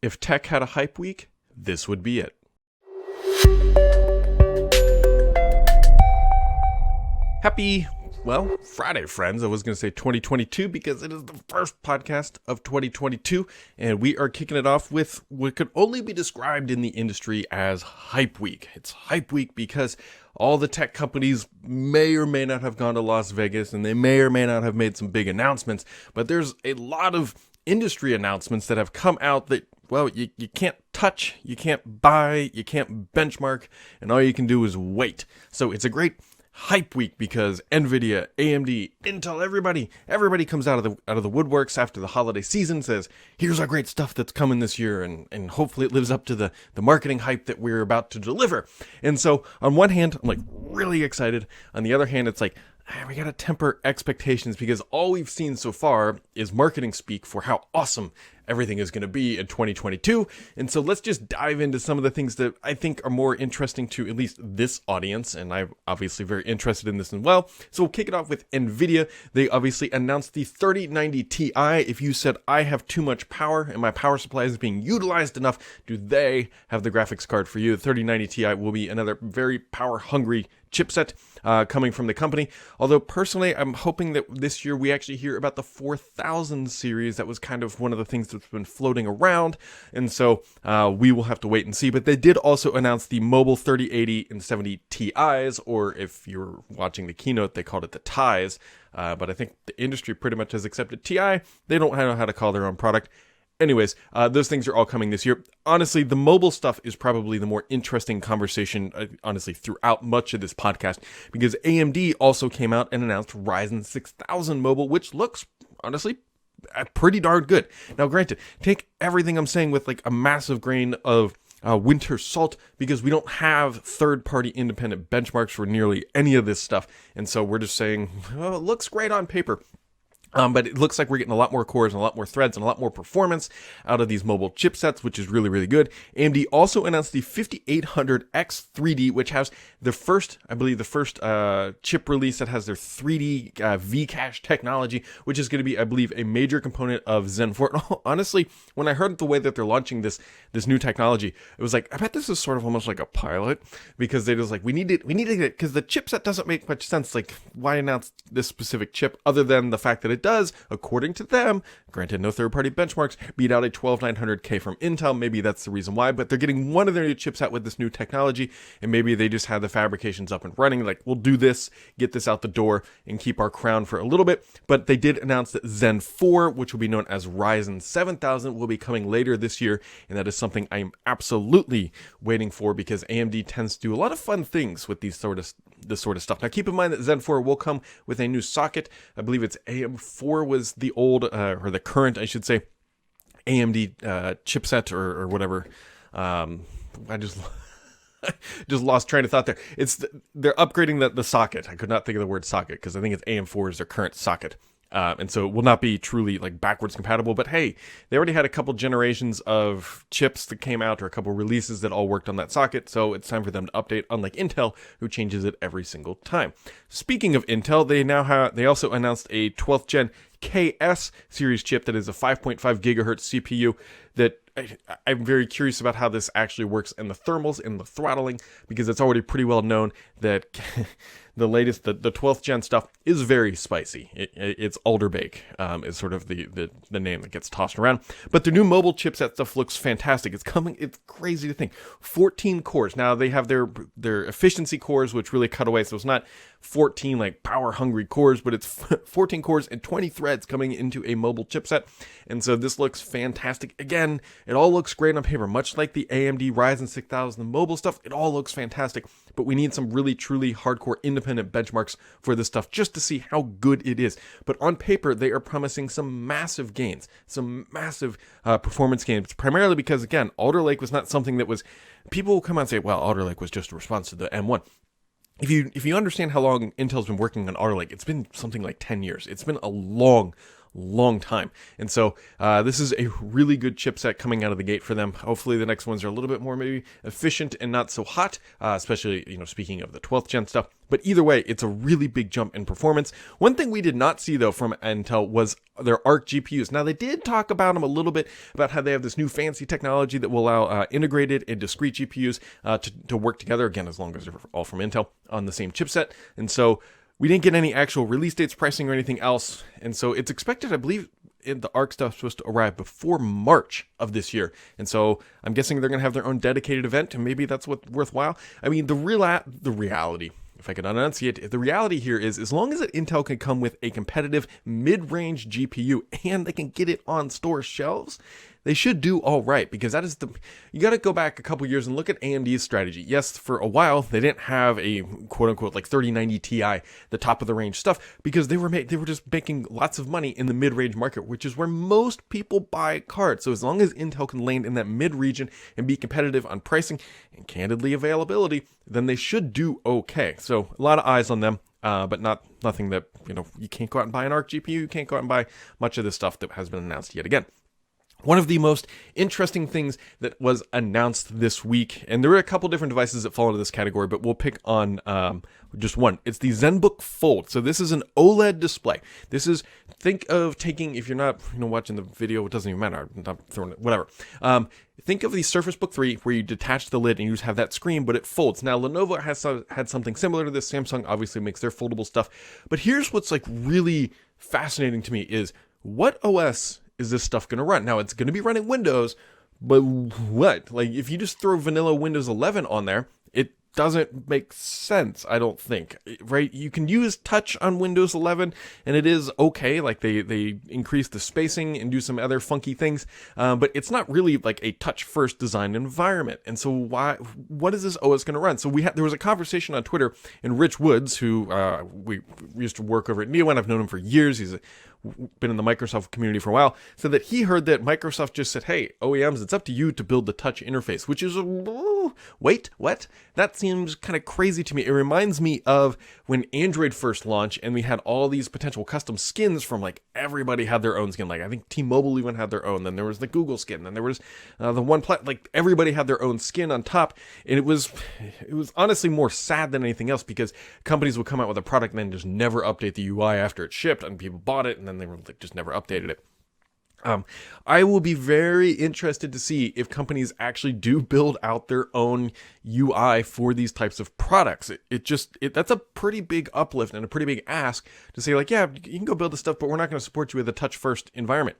If tech had a hype week, this would be it. Happy, Friday, friends. I was going to say 2022 because it is the first podcast of 2022, and we are kicking it off with what could only be described in the industry as Hype Week. It's Hype Week because all the tech companies may or may not have gone to Las Vegas, and they may or may not have made some big announcements, but there's a lot of industry announcements that have come out that, you can't touch, you can't buy, you can't benchmark, and all you can do is wait. So it's a great hype week because Nvidia, AMD, Intel, everybody comes out of the woodworks after the holiday season, says, here's our great stuff that's coming this year, and hopefully it lives up to the marketing hype that we're about to deliver. And so on one hand, I'm like really excited. On the other hand, it's like, we gotta temper expectations because all we've seen so far is marketing speak for how awesome everything is going to be in 2022. And so let's just dive into some of the things that I think are more interesting to at least this audience. And I'm obviously very interested in this as well. So we'll kick it off with Nvidia. They obviously announced the 3090 Ti. If you said, I have too much power and my power supply is being utilized enough, do they have the graphics card for you? The 3090 Ti will be another very power hungry chipset coming from the company. Although personally, I'm hoping that this year we actually hear about the 4000 series. That was kind of one of the things that's been floating around. And so we will have to wait and see. But they did also announce the mobile 3080 and 70 Ti's, or if you're watching the keynote, they called it the Ti's. But I think the industry pretty much has accepted Ti. They don't know how to call their own product. Anyways, those things are all coming this year. Honestly, the mobile stuff is probably the more interesting conversation, honestly, throughout much of this podcast, because AMD also came out and announced Ryzen 6000 mobile, which looks, honestly, pretty darn good. Now, granted, take everything I'm saying with like a massive grain of winter salt, because we don't have third-party independent benchmarks for nearly any of this stuff. And so we're just saying, well, it looks great on paper. But it looks like we're getting a lot more cores and a lot more threads and a lot more performance out of these mobile chipsets, which is really, really good. AMD also announced the 5800X 3D, which has the first chip release that has their 3D V-cache technology, which is going to be, I believe, a major component of Zen 4. Honestly, when I heard the way that they're launching this new technology, it was like, I bet this is sort of almost like a pilot, because they just like, we need to get it, because the chipset doesn't make much sense. Like, why announce this specific chip other than the fact that it does, according to them, granted no third-party benchmarks, beat out a 12900K from Intel. Maybe that's the reason why, but they're getting one of their new chips out with this new technology, and maybe they just had the fabrications up and running, like, we'll do this, get this out the door, and keep our crown for a little bit. But they did announce that Zen 4, which will be known as Ryzen 7000, will be coming later this year, and that is something I am absolutely waiting for, because AMD tends to do a lot of fun things with this sort of stuff. Now, keep in mind that Zen 4 will come with a new socket. I believe it's AM4 was the old, or the current, I should say, AMD chipset or whatever. I just lost train of thought there. They're upgrading the socket. I could not think of the word socket because I think it's AM4 is their current socket. And so it will not be truly like backwards compatible, but hey, they already had a couple generations of chips that came out, or a couple releases that all worked on that socket. So it's time for them to update, unlike Intel, who changes it every single time. Speaking of Intel, they also announced a 12th gen KS series chip that is a 5.5 gigahertz CPU that I'm very curious about how this actually works in the thermals and the throttling, because it's already pretty well known that the latest, the 12th gen stuff is very spicy. It's Alderbake is sort of the name that gets tossed around. But the new mobile chipset stuff looks fantastic. It's crazy to think. 14 cores. Now they have their efficiency cores, which really cut away. So it's not 14 like power hungry cores, but it's 14 cores and 20 threads coming into a mobile chipset. And so this looks fantastic. Again, it all looks great on paper, much like the AMD Ryzen 6000, the mobile stuff. It all looks fantastic, but we need some really, truly hardcore independent benchmarks for this stuff just to see how good it is. But on paper, they are promising some massive gains, some massive performance gains, primarily because, again, Alder Lake was not something that was, people will come out and say, well, Alder Lake was just a response to the M1. If you understand how long Intel's been working on Alder Lake, it's been something like 10 years. It's been a long long time. And so this is a really good chipset coming out of the gate for them. Hopefully the next ones are a little bit more maybe efficient and not so hot, especially, speaking of the 12th gen stuff. But either way, it's a really big jump in performance. One thing we did not see, though, from Intel was their Arc GPUs. Now, they did talk about them a little bit, about how they have this new fancy technology that will allow integrated and discrete GPUs to work together, again, as long as they're all from Intel, on the same chipset. And so we didn't get any actual release dates, pricing, or anything else. And so it's expected, I believe, the Arc stuff is supposed to arrive before March of this year. And so I'm guessing they're going to have their own dedicated event, and maybe that's what's worthwhile. I mean, the reality, if I could enunciate it, the reality here is, as long as Intel can come with a competitive mid-range GPU and they can get it on store shelves, they should do all right, because that is you got to go back a couple years and look at AMD's strategy. Yes, for a while they didn't have a quote unquote like 3090 Ti, the top of the range stuff, because they were just making lots of money in the mid-range market, which is where most people buy cards. So as long as Intel can land in that mid region and be competitive on pricing and candidly availability, then they should do okay. So a lot of eyes on them. But nothing that, you can't go out and buy an Arc GPU, you can't go out and buy much of this stuff that has been announced yet again. One of the most interesting things that was announced this week, and there are a couple different devices that fall into this category, but we'll pick on just one. It's the ZenBook Fold. So this is an OLED display. Think of taking, if you're not watching the video, it doesn't even matter, I'm not throwing it, whatever. Think of the Surface Book 3 where you detach the lid and you just have that screen, but it folds. Now, Lenovo has had something similar to this. Samsung obviously makes their foldable stuff. But here's what's really fascinating to me is, what OS is this stuff going to run? Now, it's going to be running Windows, but what? If you just throw vanilla Windows 11 on there, it doesn't make sense, I don't think, right? You can use touch on Windows 11, and it is okay. They increase the spacing and do some other funky things, but it's not really a touch-first design environment. And so what is this OS going to run? So there was a conversation on Twitter, and Rich Woods, who we used to work over at NeoWin, I've known him for years, he's been in the Microsoft community for a while, said that he heard that Microsoft just said, hey, OEMs, it's up to you to build the touch interface, which is, wait, what? That seems kind of crazy to me. It reminds me of when Android first launched and we had all these potential custom skins from everybody had their own skin. I think T-Mobile even had their own. Then there was the Google skin. Then there was the one everybody had their own skin on top. And it was honestly more sad than anything else, because companies would come out with a product and then just never update the UI after it shipped, and people bought it and then they were just never updated it. I will be very interested to see if companies actually do build out their own UI for these types of products. That's a pretty big uplift and a pretty big ask to say yeah, you can go build the stuff, but we're not going to support you with a touch-first environment.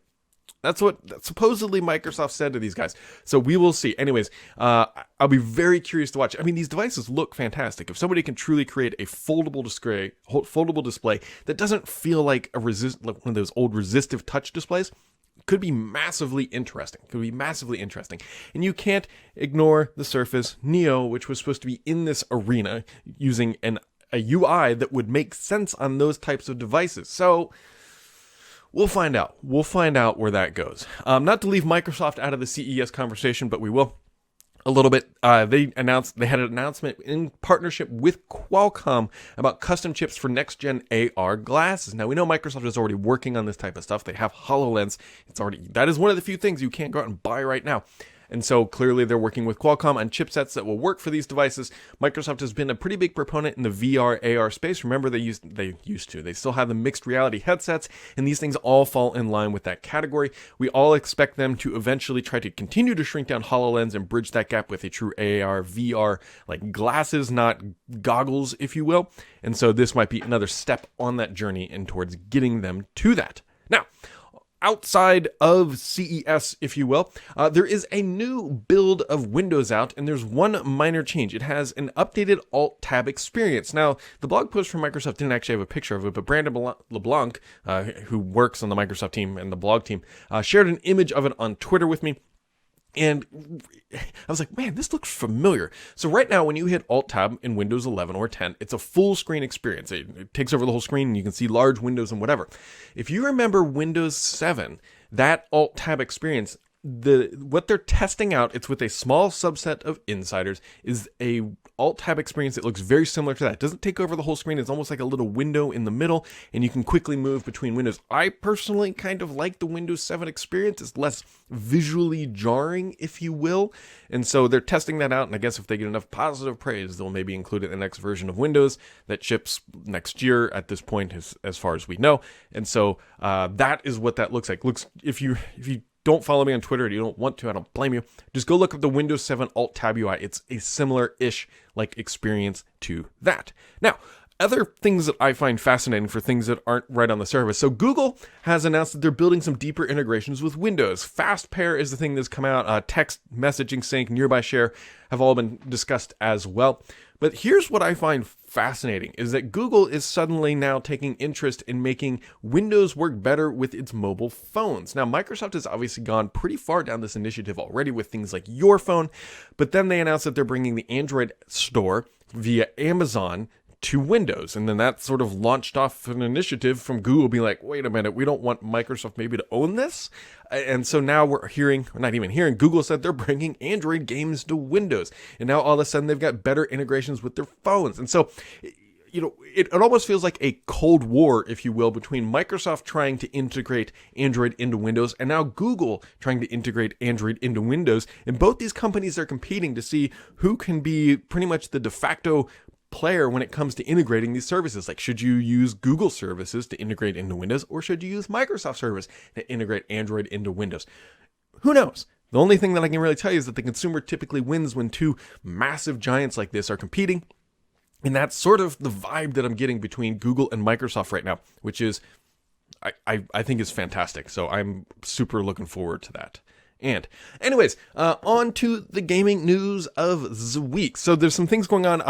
That's what supposedly Microsoft said to these guys. So we will see. Anyways, I'll be very curious to watch. I mean, these devices look fantastic. If somebody can truly create a foldable display that doesn't feel like one of those old resistive touch displays, could be massively interesting. And you can't ignore the Surface Neo, which was supposed to be in this arena using a UI that would make sense on those types of devices. So we'll find out. We'll find out where that goes. Not to leave Microsoft out of the CES conversation, but we will a little bit. They had an announcement in partnership with Qualcomm about custom chips for next-gen AR glasses. Now, we know Microsoft is already working on this type of stuff. They have HoloLens. That is one of the few things you can't go out and buy right now. And so clearly they're working with Qualcomm on chipsets that will work for these devices. Microsoft has been a pretty big proponent in the VR AR space. Remember, they still have the mixed reality headsets, and these things all fall in line with that category. We all expect them to eventually try to continue to shrink down HoloLens and bridge that gap with a true AR, VR, glasses, not goggles, if you will. And so this might be another step on that journey and towards getting them to that. Now, outside of CES, if you will, there is a new build of Windows out, and there's one minor change. It has an updated AltTab experience. Now, the blog post from Microsoft didn't actually have a picture of it, but Brandon LeBlanc, who works on the Microsoft team and the blog team, shared an image of it on Twitter with me. And I was like, man, this looks familiar. So right now, when you hit Alt-Tab in Windows 11 or 10, it's a full screen experience. It takes over the whole screen and you can see large windows and whatever. If you remember Windows 7, that Alt-Tab experience what they're testing out, it's with a small subset of insiders, is a AltTab experience that looks very similar to that. It doesn't take over the whole screen. It's almost like a little window in the middle, and you can quickly move between windows. I personally kind of like the Windows 7 experience. It's less visually jarring, if you will. And so they're testing that out, and I guess if they get enough positive praise, they'll maybe include it in the next version of Windows that ships next year at this point, as far as we know. And so that is what that looks like. If you don't follow me on Twitter and you don't want to, I don't blame you. Just go look up the Windows 7 Alt-Tab UI. It's a similar-ish like experience to that. Now, other things that I find fascinating for things that aren't right on the surface. So Google has announced that they're building some deeper integrations with Windows. Fast Pair is the thing that's come out. Text, messaging sync, nearby share have all been discussed as well. But here's what I find fascinating is that Google is suddenly now taking interest in making Windows work better with its mobile phones. Now, Microsoft has obviously gone pretty far down this initiative already with things like Your Phone, but then they announced that they're bringing the Android store via Amazon to Windows. And then that sort of launched off an initiative from Google being like, wait a minute, we don't want Microsoft maybe to own this. And so now we're not even hearing, Google said they're bringing Android games to Windows. And now all of a sudden they've got better integrations with their phones. And so, it almost feels like a Cold War, if you will, between Microsoft trying to integrate Android into Windows and now Google trying to integrate Android into Windows. And both these companies are competing to see who can be pretty much the de facto player when it comes to integrating these services. Like, should you use Google services to integrate into Windows, or should you use Microsoft service to integrate Android into Windows? Who knows? The only thing that I can really tell you is that the consumer typically wins when two massive giants like this are competing. And that's sort of the vibe that I'm getting between Google and Microsoft right now, which is, I think is fantastic. So I'm super looking forward to that. And anyways, on to the gaming news of the week. So there's some things going on.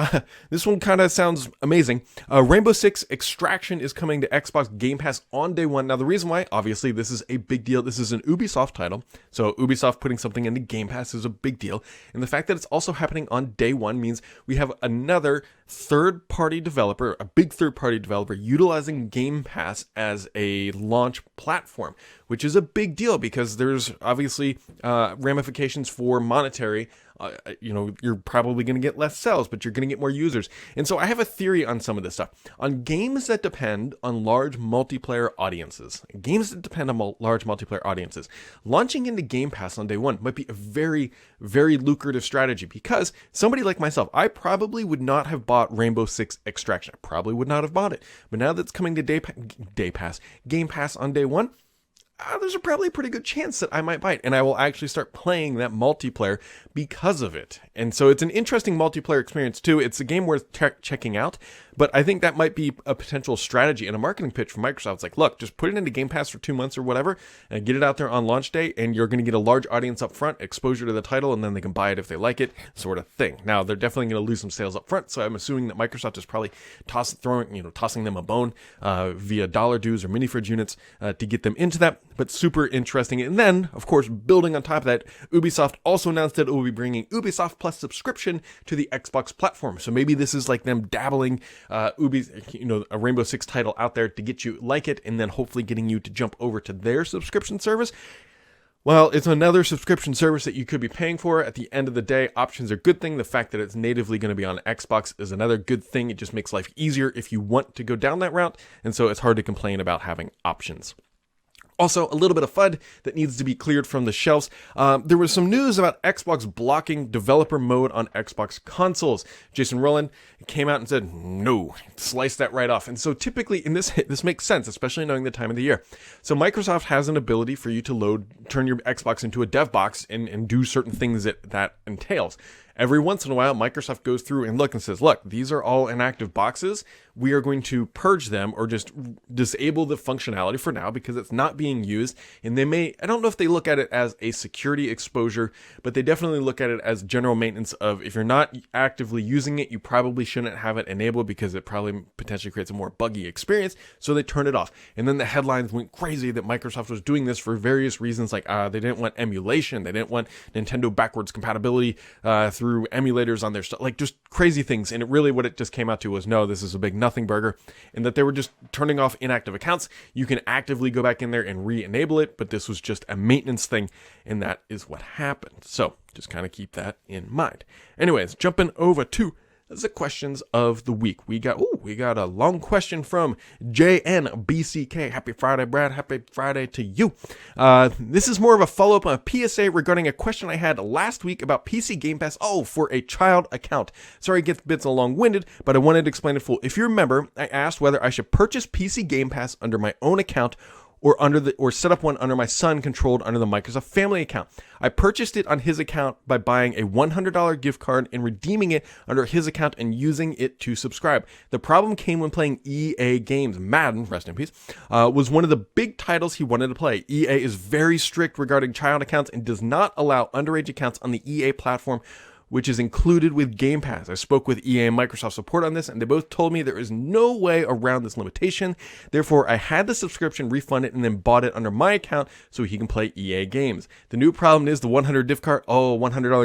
This one kind of sounds amazing. Rainbow Six Extraction is coming to Xbox Game Pass on day one. Now, the reason why, obviously, this is a big deal. This is an Ubisoft title. So Ubisoft putting something into Game Pass is a big deal. And the fact that it's also happening on day one means we have another third-party developer, a big third-party developer, utilizing Game Pass as a launch platform, which is a big deal because there's obviously ramifications for monetary. You're probably going to get less sales, but you're going to get more users. And so I have a theory on some of this stuff. On games that depend on large multiplayer audiences, launching into Game Pass on day one might be a very, very lucrative strategy because somebody like myself, I probably would not have bought Rainbow Six Extraction. I probably would not have bought it. But now that's coming to Game Pass on day one, there's probably a pretty good chance that I might buy it, and I will actually start playing that multiplayer because of it. And so it's an interesting multiplayer experience too. It's a game worth checking out, but I think that might be a potential strategy and a marketing pitch for Microsoft. It's like, look, just put it into Game Pass for 2 months or whatever, and get it out there on launch day, and you're going to get a large audience up front, exposure to the title, and then they can buy it if they like it, sort of thing. Now, they're definitely going to lose some sales up front, so I'm assuming that Microsoft is probably tossing them a bone via dollar dues or mini fridge units to get them into that. But super interesting. And then, of course, building on top of that, Ubisoft also announced that it will be bringing Ubisoft Plus subscription to the Xbox platform. So maybe this is like them dabbling a Rainbow Six title out there to get you like it, and then hopefully getting you to jump over to their subscription service. Well, it's another subscription service that you could be paying for. At the end of the day, options are a good thing. The fact that it's natively going to be on Xbox is another good thing. It just makes life easier if you want to go down that route. And so it's hard to complain about having options. Also, a little bit of FUD that needs to be cleared from the shelves. There was some news about Xbox blocking developer mode on Xbox consoles. Jason Rowland came out and said, no, slice that right off. And so typically in this makes sense, especially knowing the time of the year. So Microsoft has an ability for you to turn your Xbox into a dev box and do certain things that entails. Every once in a while, Microsoft goes through and says, look, these are all inactive boxes. We are going to purge them or just disable the functionality for now because it's not being used. And I don't know if they look at it as a security exposure, but they definitely look at it as general maintenance of if you're not actively using it, you probably shouldn't have it enabled because it probably potentially creates a more buggy experience. So they turned it off. And then the headlines went crazy that Microsoft was doing this for various reasons. Like they didn't want emulation. They didn't want Nintendo backwards compatibility through through emulators on their stuff, like just crazy things. And what it just came out to was, no, this is a big nothing burger, and that they were just turning off inactive accounts. You can actively go back in there and re-enable it, but this was just a maintenance thing, and that is what happened. So just kind of keep that in mind. Anyways, jumping over to the questions of the week. We got a long question from JNBCK. Happy Friday, Brad. Happy Friday to you. This is more of a follow-up on a PSA regarding a question I had last week about PC Game Pass. For a child account. Sorry it gets a bit long-winded, but I wanted to explain it full. If you remember, I asked whether I should purchase PC Game Pass under my own account or set up one under my son controlled under the Microsoft Family account. I purchased it on his account by buying a $100 gift card and redeeming it under his account and using it to subscribe. The problem came when playing EA games. Madden, rest in peace, was one of the big titles he wanted to play. EA is very strict regarding child accounts and does not allow underage accounts on the EA platform, which is included with Game Pass. I spoke with EA and Microsoft support on this, and they both told me there is no way around this limitation. Therefore, I had the subscription refunded and then bought it under my account so he can play EA games. The new problem is the $100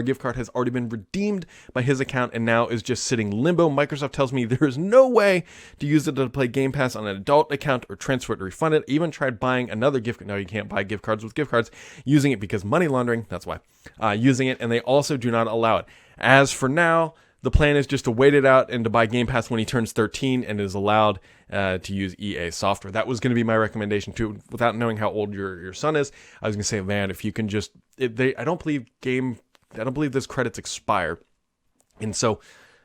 gift card has already been redeemed by his account and now is just sitting limbo. Microsoft tells me there is no way to use it to play Game Pass on an adult account or transfer it or refund it. I even tried buying another gift card. No, you can't buy gift cards with gift cards. Using it because money laundering, that's why. Using it, and they also do not allow it. As for now, the plan is just to wait it out and to buy Game Pass when he turns 13 and is allowed to use EA software. That was going to be my recommendation too. Without knowing how old your son is, I was going to say, man, if you can just, I don't believe those credits expire, and so.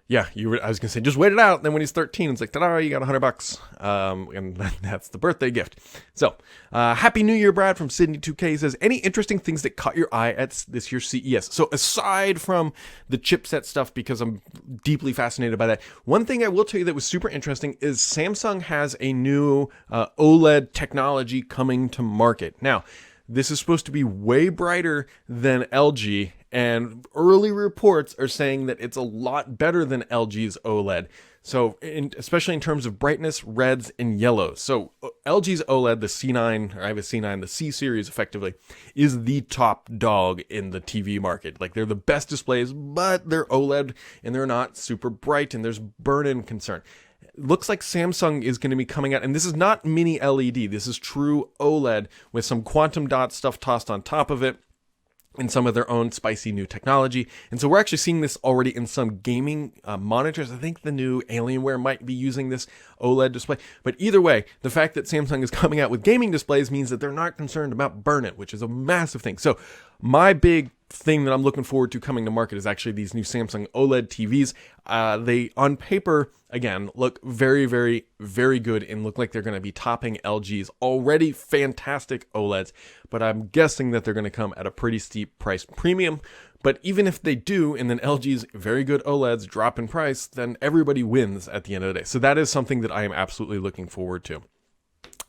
Yeah, I was going to say, just wait it out. Then when he's 13, it's like, ta-da, you got $100. And that's the birthday gift. So, Happy New Year, Brad, from Sydney2K says, any interesting things that caught your eye at this year's CES? So, aside from the chipset stuff, because I'm deeply fascinated by that, one thing I will tell you that was super interesting is Samsung has a new OLED technology coming to market. Now, this is supposed to be way brighter than LG, and early reports are saying that it's a lot better than LG's OLED. So, especially in terms of brightness, reds, and yellows. So, LG's OLED, the C9, or I have a C9, the C series effectively, is the top dog in the TV market. Like, they're the best displays, but they're OLED, and they're not super bright, and there's burn-in concern. Looks like Samsung is going to be coming out, and this is not mini LED, this is true OLED with some quantum dot stuff tossed on top of it and some of their own spicy new technology. And so we're actually seeing this already in some gaming monitors. I think the new Alienware might be using this OLED display. But either way, the fact that Samsung is coming out with gaming displays means that they're not concerned about burn-in, which is a massive thing. So my big thing that I'm looking forward to coming to market is actually these new Samsung OLED TVs. They, on paper, again, look very, very, very good and look like they're going to be topping LG's already fantastic OLEDs. But I'm guessing that they're going to come at a pretty steep price premium. But even if they do, and then LG's very good OLEDs drop in price, then everybody wins at the end of the day. So that is something that I am absolutely looking forward to.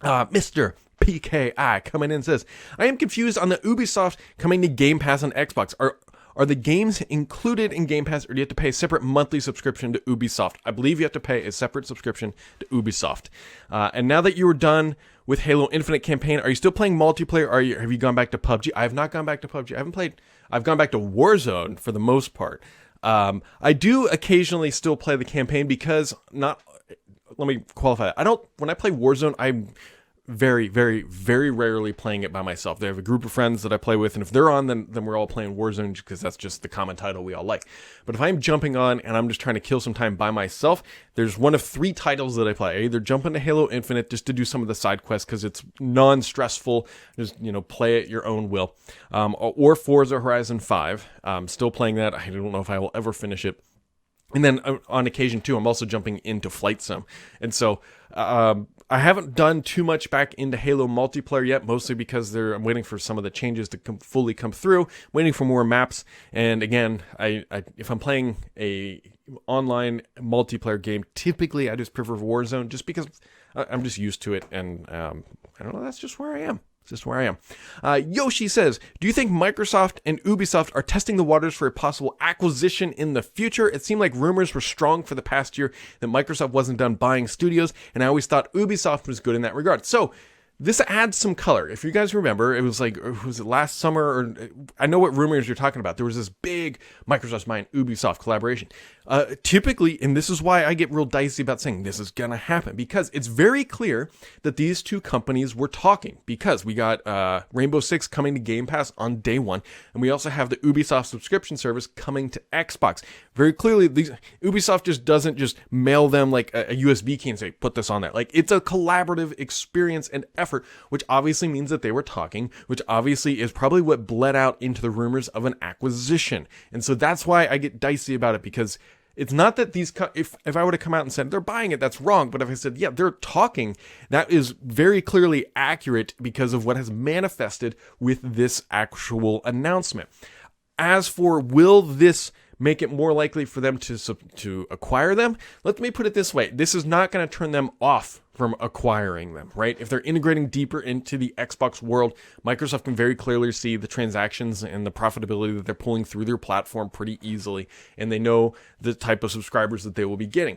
Mr. PKI coming in says, I am confused on the Ubisoft coming to Game Pass on Xbox. Are the games included in Game Pass, or do you have to pay a separate monthly subscription to Ubisoft? I believe you have to pay a separate subscription to Ubisoft. And now that you were done with Halo Infinite campaign, are you still playing multiplayer, or have you gone back to PUBG? I have not gone back to PUBG. I've gone back to Warzone for the most part. I do occasionally still play the campaign because let me qualify that. When I play Warzone, I'm very, very, very rarely playing it by myself. They have a group of friends that I play with, and if they're on, then we're all playing Warzone because that's just the common title we all like. But if I'm jumping on and I'm just trying to kill some time by myself, there's one of 3 titles that I play. I either jump into Halo Infinite just to do some of the side quests because it's non-stressful, just play at your own will, or Forza Horizon 5. I'm still playing that. I don't know if I will ever finish it. And then on occasion too, I'm also jumping into Flight Sim. And so I haven't done too much back into Halo multiplayer yet, mostly because I'm waiting for some of the changes to fully come through, waiting for more maps. And again, if I'm playing a online multiplayer game, typically I just prefer Warzone just because I'm just used to it. And I don't know, that's just where I am. It's just where I am. Yoshi says, do you think Microsoft and Ubisoft are testing the waters for a possible acquisition in the future? It seemed like rumors were strong for the past year that Microsoft wasn't done buying studios, and I always thought Ubisoft was good in that regard. So this adds some color. If you guys remember, it was last summer, or I know what rumors you're talking about. There was this big Microsoft's Mind Ubisoft collaboration. Typically, and this is why I get real dicey about saying this is gonna happen, because it's very clear that these two companies were talking, because we got Rainbow Six coming to Game Pass on day one, and we also have the Ubisoft subscription service coming to Xbox. Very clearly, Ubisoft just doesn't just mail them like a USB key and say, put this on there. Like, it's a collaborative experience and effort, which obviously means that they were talking, which obviously is probably what bled out into the rumors of an acquisition. And so that's why I get dicey about it, because it's not that if I would have come out and said they're buying it, that's wrong. But if I said, yeah, they're talking, that is very clearly accurate because of what has manifested with this actual announcement. As for will this make it more likely for them to acquire them, let me put it this way. This is not going to turn them off from acquiring them, right? If they're integrating deeper into the Xbox world, Microsoft can very clearly see the transactions and the profitability that they're pulling through their platform pretty easily, and they know the type of subscribers that they will be getting.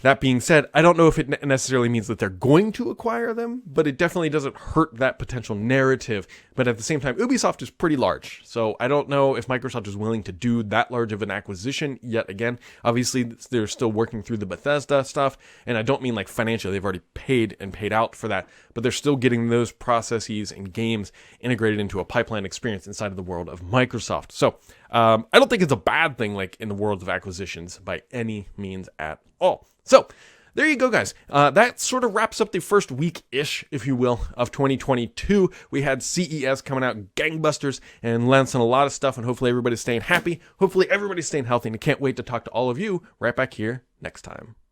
That being said, I don't know if it necessarily means that they're going to acquire them, but it definitely doesn't hurt that potential narrative. But at the same time, Ubisoft is pretty large, so I don't know if Microsoft is willing to do that large of an acquisition yet again. Obviously, they're still working through the Bethesda stuff, and I don't mean like financially. They've already paid out for that, but they're still getting those processes and games integrated into a pipeline experience inside of the world of Microsoft. So I don't think it's a bad thing, like in the world of acquisitions, by any means at all. So there you go, guys. That sort of wraps up the first week-ish, if you will, of 2022. We had CES coming out gangbusters and announcing a lot of stuff, and hopefully everybody's staying happy. Hopefully everybody's staying healthy, and I can't wait to talk to all of you right back here next time.